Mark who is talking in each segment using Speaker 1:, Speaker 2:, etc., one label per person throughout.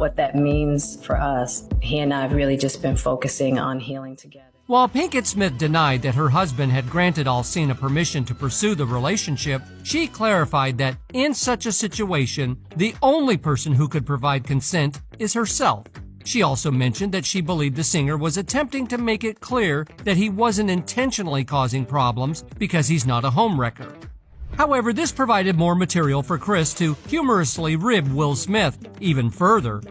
Speaker 1: what that means for us. He and I have really just been focusing on healing together.
Speaker 2: While Pinkett Smith denied that her husband had granted Alsina permission to pursue the relationship, she clarified that in such a situation, the only person who could provide consent is herself. She also mentioned that she believed the singer was attempting to make it clear that he wasn't intentionally causing problems because he's not a homewrecker. However, this provided more material for Chris to humorously rib Will Smith even further.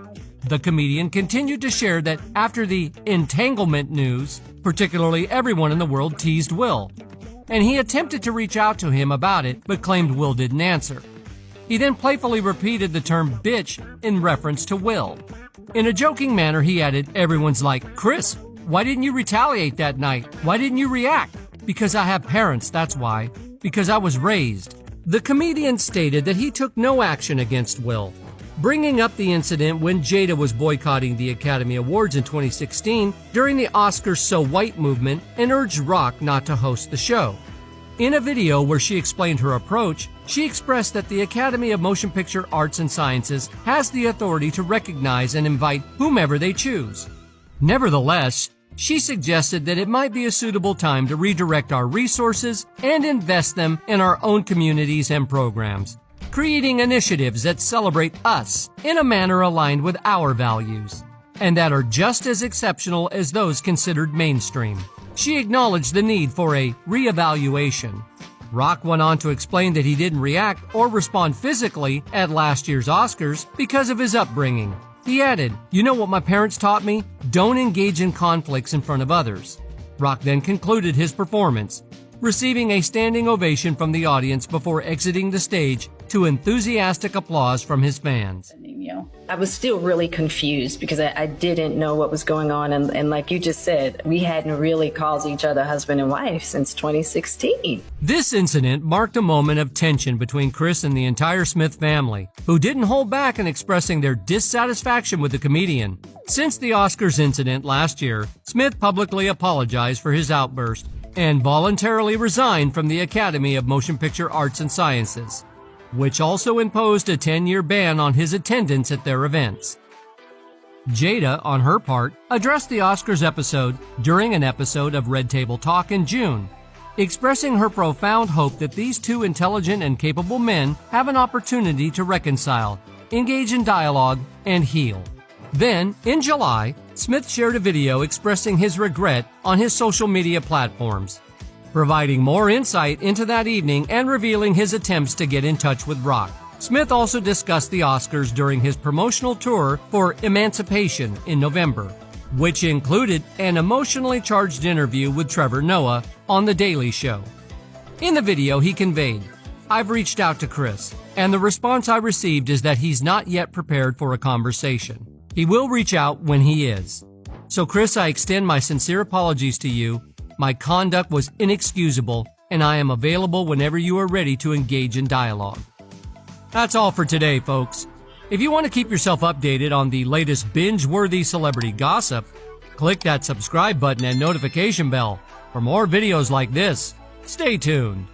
Speaker 2: The comedian continued to share that after the entanglement news, particularly everyone in the world teased Will, and he attempted to reach out to him about it but claimed Will didn't answer. He then playfully repeated the term bitch in reference to Will. In a joking manner, he added, "Everyone's like, Chris, why didn't you retaliate that night? Why didn't you react?" "Because I have parents, that's why. Because I was raised." The comedian stated that he took no action against Will, bringing up the incident when Jada was boycotting the Academy Awards in 2016 during the Oscars So White movement and urged Rock not to host the show. In a video where she explained her approach, she expressed that the Academy of Motion Picture Arts and Sciences has the authority to recognize and invite whomever they choose. Nevertheless, she suggested that it might be a suitable time to redirect our resources and invest them in our own communities and programs, creating initiatives that celebrate us in a manner aligned with our values, and that are just as exceptional as those considered mainstream. She acknowledged the need for a reevaluation. Rock went on to explain that he didn't react or respond physically at last year's Oscars because of his upbringing. He added, "You know what my parents taught me? Don't engage in conflicts in front of others." Rock then concluded his performance, receiving a standing ovation from the audience before exiting the stage to enthusiastic applause from his fans.
Speaker 1: I was still really confused because I didn't know what was going on. And like you just said, we hadn't really called each other husband and wife since 2016.
Speaker 2: This incident marked a moment of tension between Chris and the entire Smith family, who didn't hold back in expressing their dissatisfaction with the comedian. Since the Oscars incident last year, Smith publicly apologized for his outburst and voluntarily resigned from the Academy of Motion Picture Arts and Sciences, which also imposed a 10-year ban on his attendance at their events. Jada, on her part, addressed the Oscars episode during an episode of Red Table Talk in June, expressing her profound hope that these two intelligent and capable men have an opportunity to reconcile, engage in dialogue, and heal. Then, in July, Smith shared a video expressing his regret on his social media platforms, providing more insight into that evening and revealing his attempts to get in touch with Rock. Smith also discussed the Oscars during his promotional tour for Emancipation in November, which included an emotionally charged interview with Trevor Noah on The Daily Show. In the video, he conveyed, "I've reached out to Chris, and the response I received is that he's not yet prepared for a conversation. He will reach out when he is. So Chris, I extend my sincere apologies to you. My conduct was inexcusable, and I am available whenever you are ready to engage in dialogue." That's all for today, folks. If you want to keep yourself updated on the latest binge-worthy celebrity gossip, click that subscribe button and notification bell for more videos like this. Stay tuned.